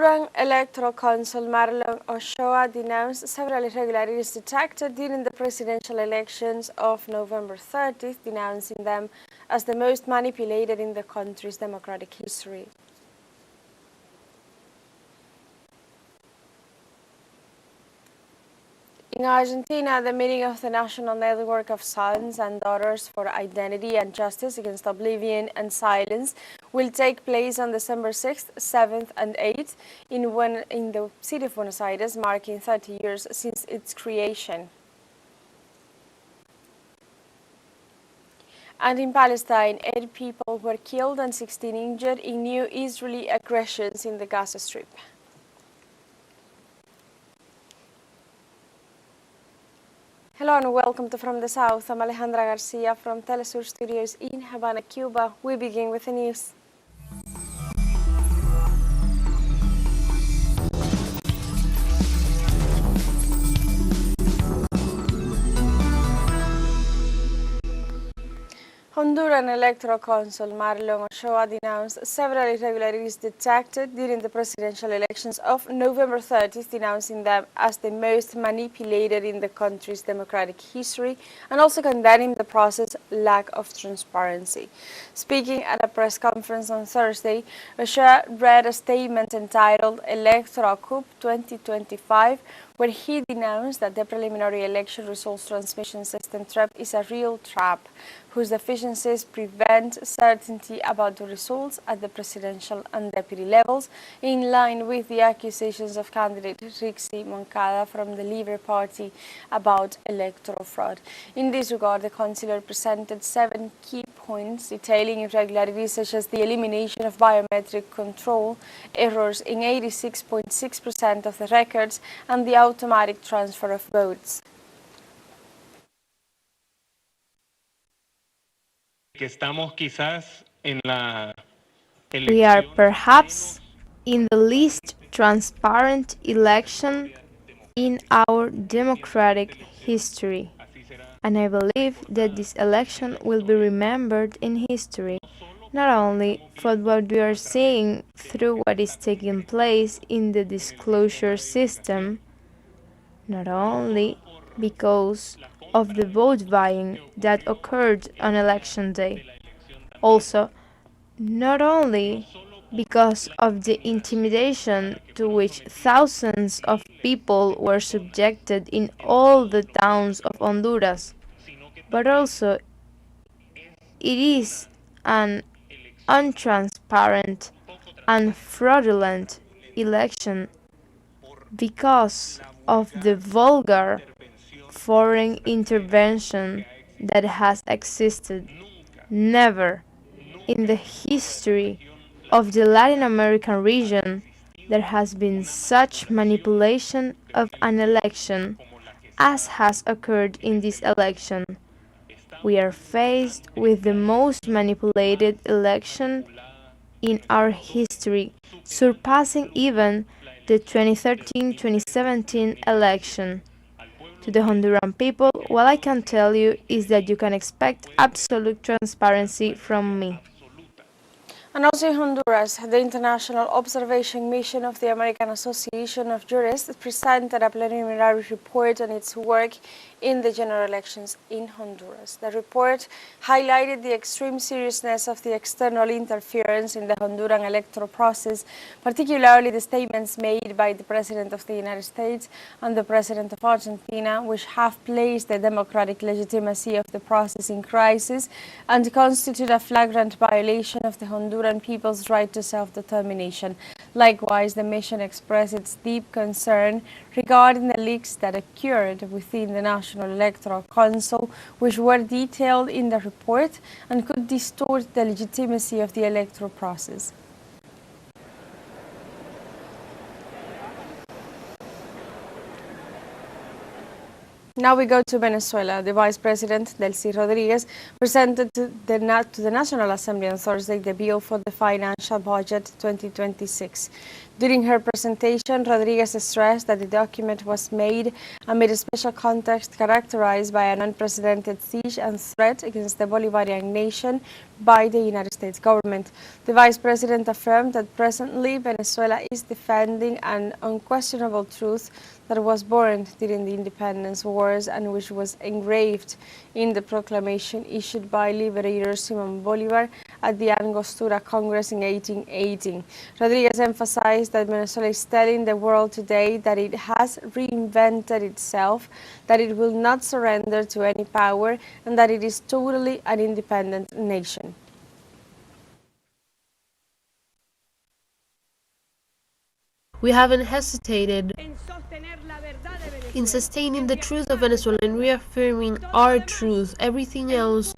Honduran electoral council Marlon Ochoa denounced several irregularities detected during the presidential elections of November 30th, denouncing them as the most manipulated in the country's democratic history. In Argentina, the meeting of the National Network of Sons and Daughters for Identity and Justice Against Oblivion and Silence will take place on December 6th, 7th, and 8th in the city of Buenos Aires, marking 30 years since its creation. And in Palestine, 8 people were killed and 16 injured in new Israeli aggressions in the Gaza Strip. Hello and welcome to From the South. I'm Alejandra Garcia from teleSUR studios in Havana, Cuba. We begin with the news. Honduran electoral council Marlon Ochoa denounced several irregularities detected during the presidential elections of November 30th, denouncing them as the most manipulated in the country's democratic history and also condemning the process' lack of transparency. Speaking at a press conference on Thursday, Ochoa read a statement entitled Electoral Coup 2025, where he denounced that the preliminary election results transmission system trap is a real trap, whose deficiencies prevent certainty about the results at the presidential and deputy levels, in line with the accusations of candidate Rixi Moncada from the Libre Party about electoral fraud. In this regard, the councilor presented 7 key points detailing irregularities such as the elimination of biometric control, errors in 86.6% of the records, and the automatic transfer of votes. We are perhaps in the least transparent election in our democratic history, and I believe that this election will be remembered in history, not only for what we are seeing through what is taking place in the disclosure system, not only because of the vote buying that occurred on election day, also not only because of the intimidation to which thousands of people were subjected in all the towns of Honduras, but also it is an untransparent and fraudulent election because of the vulgar foreign intervention that has existed. Never in the history of the Latin American region there has been such manipulation of an election as has occurred in this election. We are faced with the most manipulated election in our history, surpassing even the 2013-2017 election. To the Honduran people, what I can tell you is that you can expect absolute transparency from me. And also in Honduras, the International Observation Mission of the American Association of Jurists presented a preliminary report on its work in the general elections in Honduras. The report highlighted the extreme seriousness of the external interference in the Honduran electoral process, particularly the statements made by the President of the United States and the President of Argentina, which have placed the democratic legitimacy of the process in crisis and constitute a flagrant violation of the Honduran people's right to self-determination. Likewise, the mission expressed its deep concern regarding the leaks that occurred within the National Electoral Council, which were detailed in the report and could distort the legitimacy of the electoral process. Now we go to Venezuela. The Vice President, Delcy Rodriguez, presented to the National Assembly on Thursday the bill for the financial budget 2026. During her presentation, Rodriguez stressed that the document was made amid a special context characterized by an unprecedented siege and threat against the Bolivarian nation by the United States government. The vice president affirmed that presently Venezuela is defending an unquestionable truth that was born during the independence wars and which was engraved in the proclamation issued by Liberator Simon Bolivar at the Angostura Congress in 1818. Rodriguez emphasized that Venezuela is telling the world today that it has reinvented itself, that it will not surrender to any power, and that it is totally an independent nation. We haven't hesitated in sustaining the truth of Venezuela and reaffirming our truth. Everything else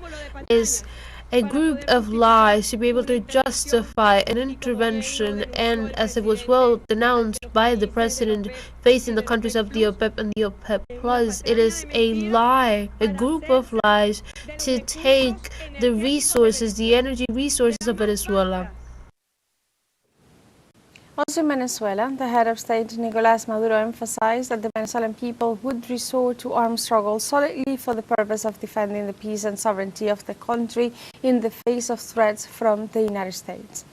is a group of lies to be able to justify an intervention, and as it was well denounced by the president facing the countries of the OPEP and the OPEP Plus, it is a lie, a group of lies to take the resources, the energy resources of Venezuela. Also in Venezuela, the head of state Nicolás Maduro emphasized that the Venezuelan people would resort to armed struggle solely for the purpose of defending the peace and sovereignty of the country in the face of threats from the United States.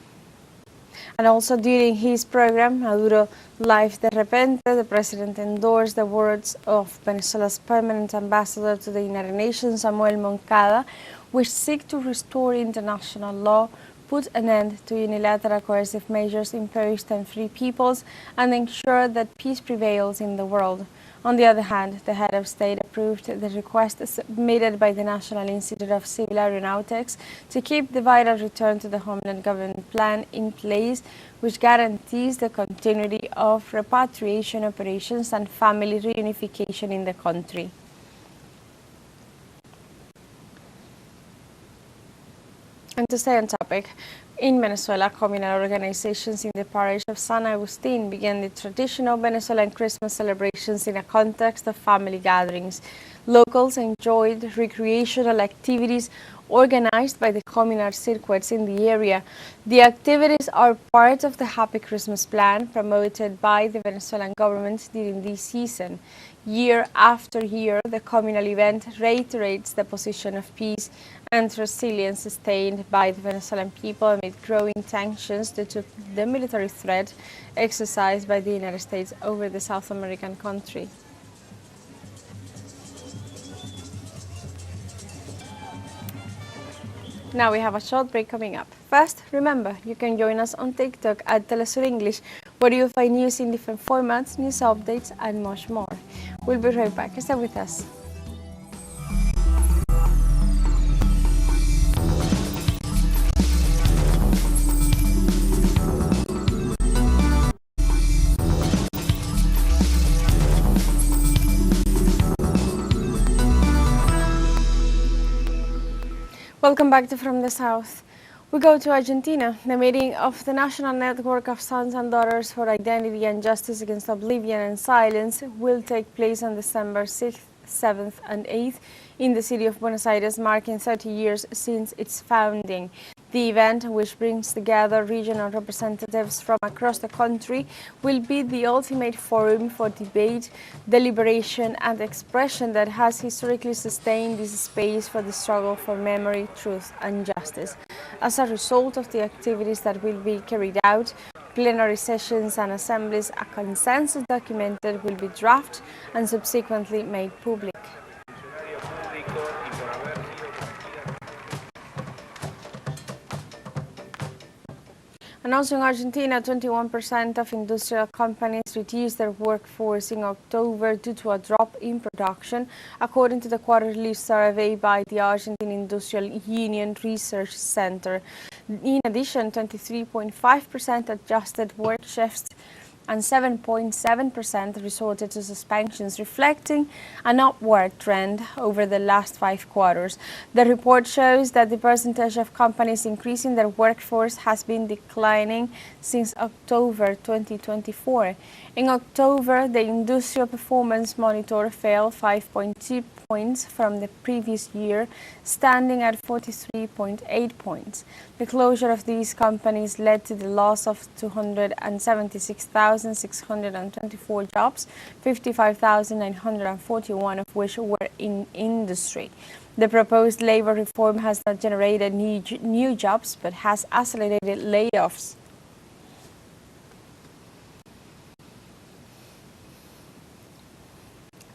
And also during his program, Maduro Live de Repente, the president endorsed the words of Venezuela's permanent ambassador to the United Nations, Samuel Moncada, which seek to restore international law, put an end to unilateral coercive measures imposed on free peoples, and ensure that peace prevails in the world. On the other hand, the head of state approved the request submitted by the National Institute of Civil Aeronautics to keep the vital return to the Homeland Government Plan in place, which guarantees the continuity of repatriation operations and family reunification in the country. And to stay on topic, in Venezuela, communal organizations in the parish of San Agustin began the traditional Venezuelan Christmas celebrations in a context of family gatherings. Locals enjoyed recreational activities organized by the communal circuits in the area. The activities are part of the Happy Christmas plan promoted by the Venezuelan government during this season. Year after year, the communal event reiterates the position of peace and resilience sustained by the Venezuelan people amid growing tensions due to the military threat exercised by the United States over the South American country. Now we have a short break coming up. First, remember, you can join us on TikTok at teleSUR English, where you'll find news in different formats, news updates, and much more. We'll be right back. Stay with us. Welcome back to From the South. We go to Argentina. The meeting of the National Network of Sons and Daughters for Identity and Justice Against Oblivion and Silence will take place on December 6th, 7th and 8th in the city of Buenos Aires, marking 30 years since its founding. The event, which brings together regional representatives from across the country, will be the ultimate forum for debate, deliberation, and expression that has historically sustained this space for the struggle for memory, truth, and justice. As a result of the activities that will be carried out, plenary sessions and assemblies, a consensus documented will be drafted and subsequently made public. And also in Argentina, 21% of industrial companies reduced their workforce in October due to a drop in production, according to the quarterly survey by the Argentine Industrial Union Research Center. In addition, 23.5% adjusted work shifts and 7.7% resorted to suspensions, reflecting an upward trend over the last 5 quarters. The report shows that the percentage of companies increasing their workforce has been declining since October 2024. In October, the Industrial Performance Monitor fell 5.2 points from the previous year, standing at 43.8 points. The closure of these companies led to the loss of 276,000 2,624 jobs, 55,941 of which were in industry. The proposed labor reform has not generated new jobs, but has accelerated layoffs.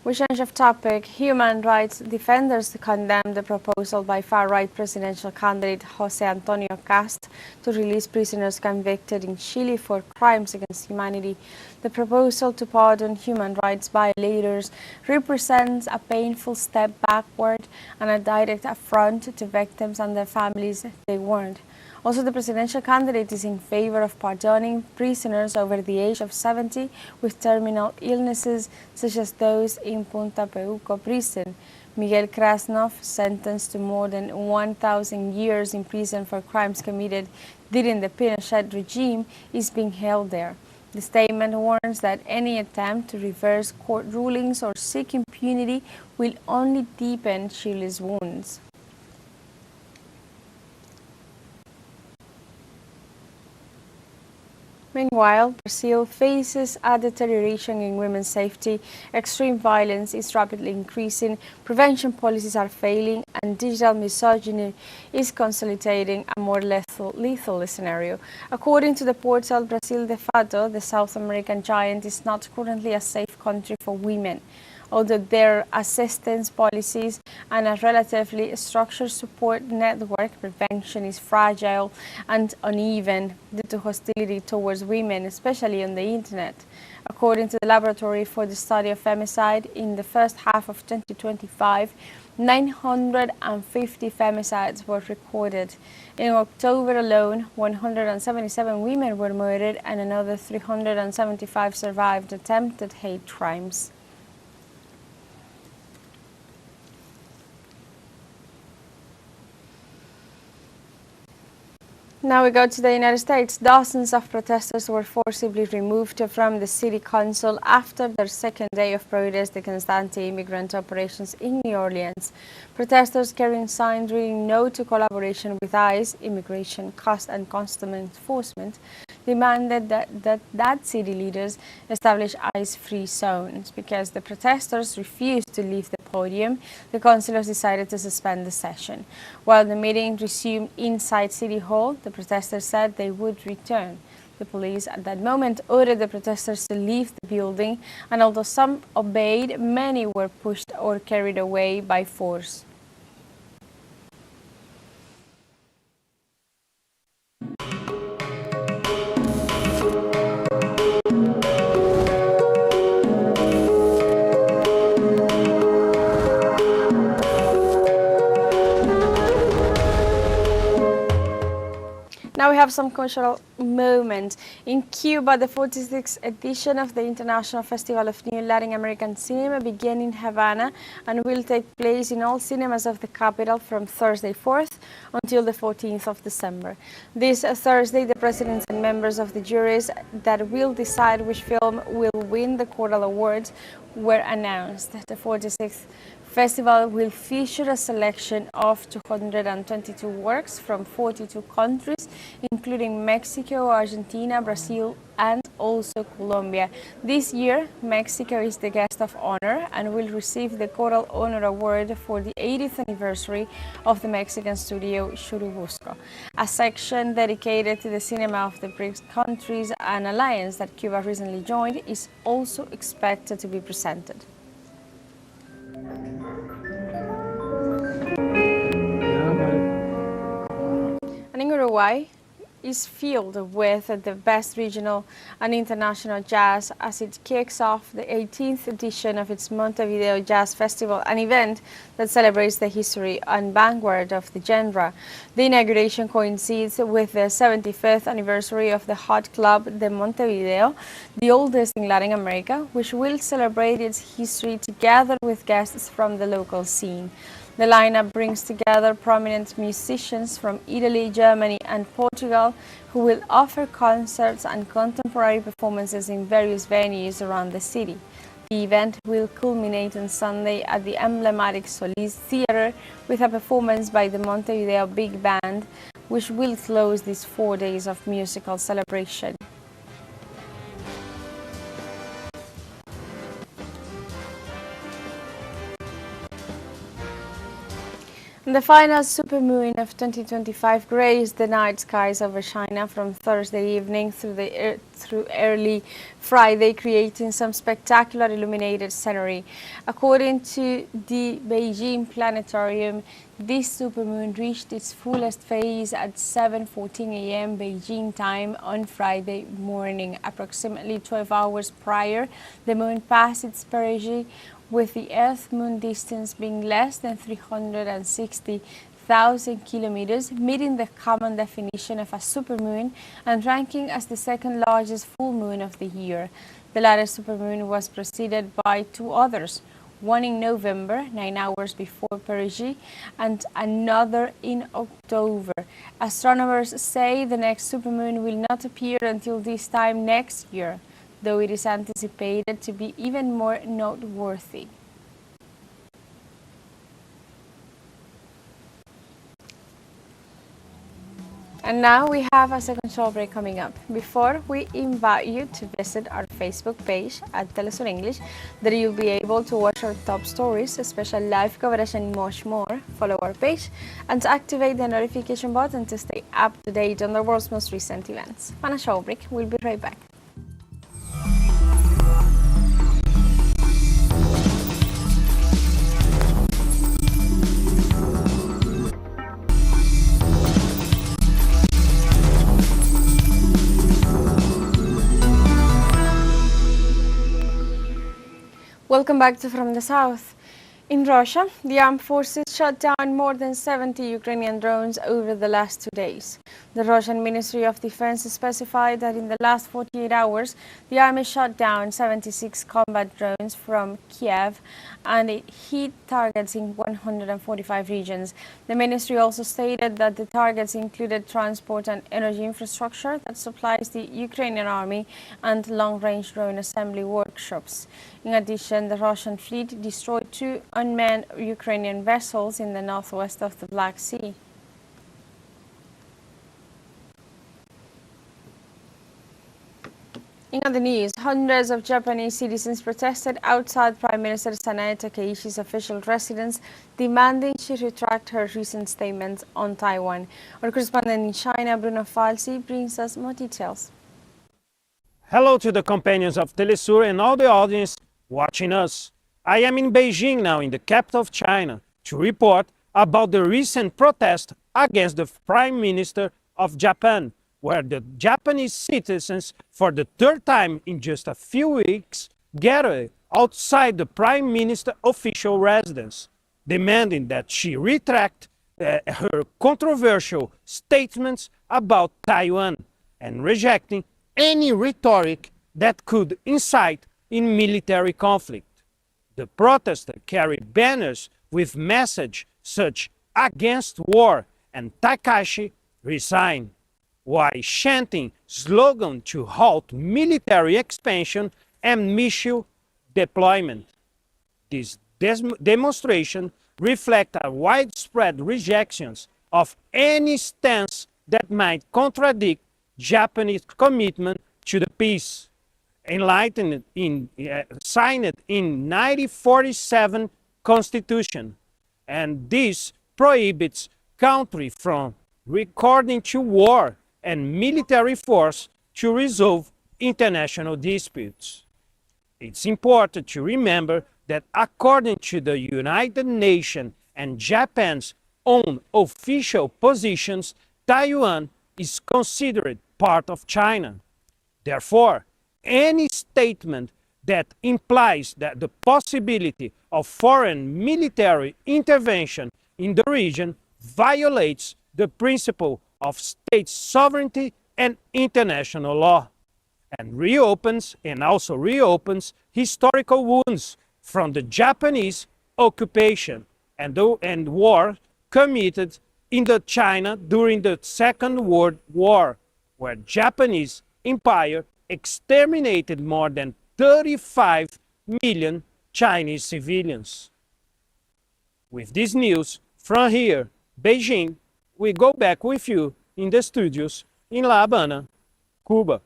We change of topic. Human rights defenders condemned the proposal by far-right presidential candidate Jose Antonio Cast to release prisoners convicted in Chile for crimes against humanity. The proposal to pardon human rights violators represents a painful step backward and a direct affront to victims and their families, they warned. Also, the presidential candidate is in favor of pardoning prisoners over the age of 70 with terminal illnesses, such as those in Punta Peuco prison. Miguel Krasnov, sentenced to more than 1,000 years in prison for crimes committed during the Pinochet regime, is being held there. The statement warns that any attempt to reverse court rulings or seek impunity will only deepen Chile's wounds. Meanwhile, Brazil faces a deterioration in women's safety, extreme violence is rapidly increasing, prevention policies are failing, and digital misogyny is consolidating a more lethal scenario. According to the portal Brazil de Fato, the South American giant is not currently a safe country for women. Although their assistance policies and a relatively structured support network, prevention is fragile and uneven due to hostility towards women, especially on the internet. According to the Laboratory for the Study of Femicide, in the first half of 2025, 950 femicides were recorded. In October alone, 177 women were murdered and another 375 survived attempted hate crimes. Now we go to the United States. Dozens of protesters were forcibly removed from the city council after their second day of protest against anti-immigrant operations in New Orleans. Protesters carrying signs reading "No to collaboration with ICE, Immigration, and Customs Enforcement" demanded that city leaders establish ICE-free zones. Because the protesters refused to leave the podium, the councilors decided to suspend the session. While the meeting resumed inside City Hall, the protesters said they would return. The police at that moment ordered the protesters to leave the building, and although some obeyed, many were pushed or carried away by force. Now we have some cultural moments. In Cuba, the 46th edition of the International Festival of New Latin American Cinema began in Havana and will take place in all cinemas of the capital from Thursday 4th until the 14th of December. This Thursday, the presidents and members of the juries that will decide which film will win the Coral Awards were announced. The 46th Festival will feature a selection of 222 works from 42 countries, including Mexico, Argentina, Brazil, and also Colombia. This year, Mexico is the guest of honor and will receive the Coral Honor Award for the 80th anniversary of the Mexican studio Churubusco. A section dedicated to the cinema of the BRICS countries, an alliance that Cuba recently joined, is also expected to be presented. And in Uruguay is filled with the best regional and international jazz as it kicks off the 18th edition of its Montevideo Jazz Festival, an event that celebrates the history and vanguard of the genre. The inauguration coincides with the 75th anniversary of the Hot Club de Montevideo, the oldest in Latin America, which will celebrate its history together with guests from the local scene. The lineup brings together prominent musicians from Italy, Germany, and Portugal who will offer concerts and contemporary performances in various venues around the city. The event will culminate on Sunday at the emblematic Solis Theater with a performance by the Montevideo Big Band, which will close these 4 days of musical celebration. The final supermoon of 2025 graced the night skies over China from Thursday evening through early Friday, creating some spectacular illuminated scenery. According to the Beijing Planetarium, this supermoon reached its fullest phase at 7:14 a.m. Beijing time on Friday morning. Approximately 12 hours prior, the moon passed its perigee, with the Earth-Moon distance being less than 360,000 kilometers, meeting the common definition of a supermoon and ranking as the second largest full moon of the year. The latter supermoon was preceded by two others, one in November, 9 hours before perigee, and another in October. Astronomers say the next supermoon will not appear until this time next year, though it is anticipated to be even more noteworthy. And now we have a second short break coming up. Before, we invite you to visit our Facebook page at teleSUR English. There you'll be able to watch our top stories, special live coverage and much more. Follow our page and to activate the notification button to stay up to date on the world's most recent events. On a short break, we'll be right back. Welcome back to From the South. In Russia, the armed forces shot down more than 70 Ukrainian drones over the last 2 days. The Russian Ministry of Defense specified that in the last 48 hours, the army shot down 76 combat drones from Kiev and it hit targets in 145 regions. The ministry also stated that the targets included transport and energy infrastructure that supplies the Ukrainian army and long-range drone assembly workshops. In addition, the Russian fleet destroyed 2 unmanned Ukrainian vessels in the northwest of the Black Sea. In other news, hundreds of Japanese citizens protested outside Prime Minister Sanae Takaichi's official residence, demanding she retract her recent statements on Taiwan. Our correspondent in China, Bruno Falsi, brings us more details. Hello to the companions of teleSUR and all the audience watching us. I am in Beijing now, in the capital of China, to report about the recent protest against the Prime Minister of Japan, where the Japanese citizens, for the third time in just a few weeks, gathered outside the Prime Minister official residence, demanding that she retract her controversial statements about Taiwan and rejecting any rhetoric that could incite in military conflict. The protesters carried banners with messages such "Against War" and "Takashi resign," while chanting slogans to halt military expansion and missile deployment. This demonstration reflects a widespread rejection of any stance that might contradict Japanese commitment to the peace, signed in 1947 Constitution, and this prohibits country from resorting to war and military force to resolve international disputes. It's important to remember that according to the United Nations and Japan's own official positions, Taiwan is considered part of China. Therefore, any statement that implies that the possibility of foreign military intervention in the region violates the principle of state sovereignty and international law, and also reopens historical wounds from the Japanese occupation and war committed in the China during the Second World War, where Japanese Empire exterminated more than 35 million Chinese civilians. With this news from here, Beijing, we go back with you in the studios in La Habana, Cuba.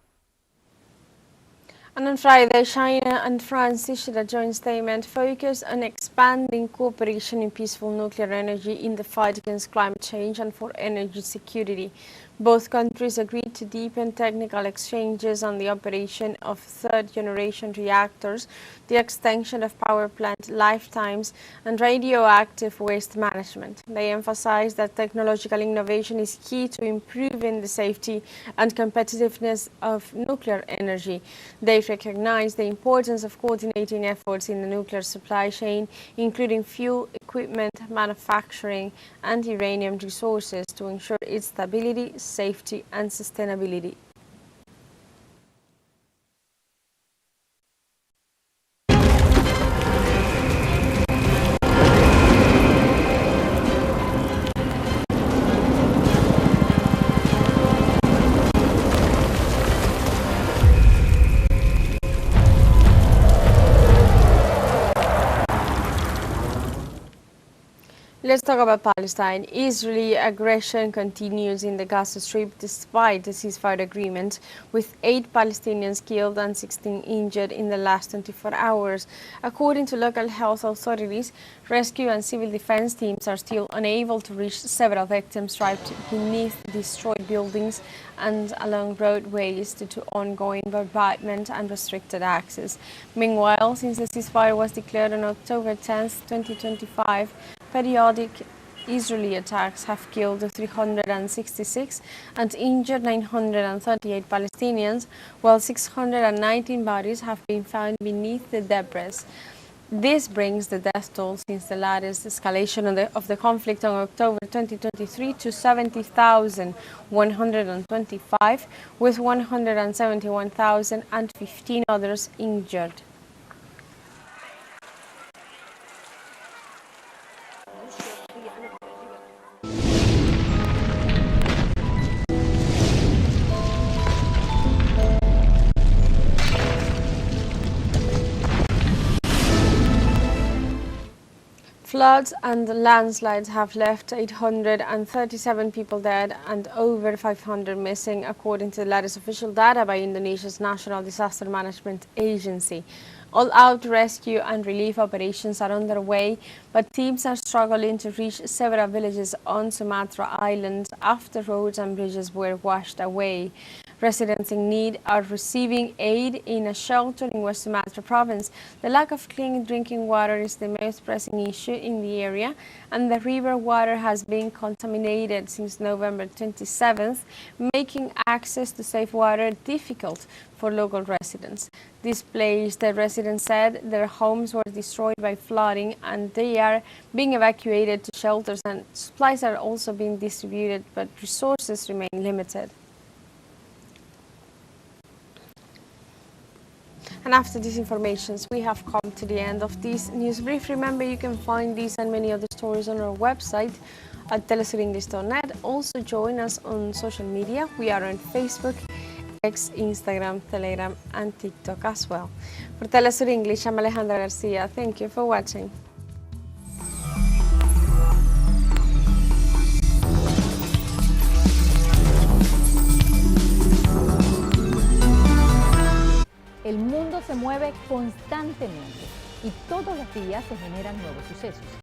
And on Friday, China and France issued a joint statement focused on expanding cooperation in peaceful nuclear energy in the fight against climate change and for energy security. Both countries agreed to deepen technical exchanges on the operation of third-generation reactors, the extension of power plant lifetimes, and radioactive waste management. They emphasized that technological innovation is key to improving the safety and competitiveness of nuclear energy. They recognize the importance of coordinating efforts in the nuclear supply chain, including fuel, equipment, manufacturing, and uranium resources to ensure its stability, safety, and sustainability. Let's talk about Palestine. Israeli aggression continues in the Gaza Strip despite the ceasefire agreement, with 8 Palestinians killed and 16 injured in the last 24 hours. According to local health authorities, rescue and civil defense teams are still unable to reach several victims trapped beneath destroyed buildings and along roadways due to ongoing bombardment and restricted access. Meanwhile, since the ceasefire was declared on October 10, 2025, periodic Israeli attacks have killed 366 and injured 938 Palestinians, while 619 bodies have been found beneath the debris. This brings the death toll since the latest escalation of the conflict on October 2023 to 70,125, with 171,015 others injured. Floods and landslides have left 837 people dead and over 500 missing, according to the latest official data by Indonesia's National Disaster Management Agency. All-out rescue and relief operations are underway, but teams are struggling to reach several villages on Sumatra Island after roads and bridges were washed away. Residents in need are receiving aid in a shelter in West Sumatra province. The lack of clean drinking water is the most pressing issue in the area, and the river water has been contaminated since November 27th, making access to safe water difficult for local residents. Displaced the residents said their homes were destroyed by flooding and they are being evacuated to shelters, and supplies are also being distributed, but resources remain limited. And after these informations, we have come to the end of this news brief. Remember, you can find these and many other stories on our website at telesurenglish.net. Also join us on social media. We are on Facebook, X, Instagram, Telegram, and TikTok as well. For Telesur English, I'm Alejandra Garcia. Thank you for watching. El mundo se mueve constantemente y todos los días se generan nuevos sucesos.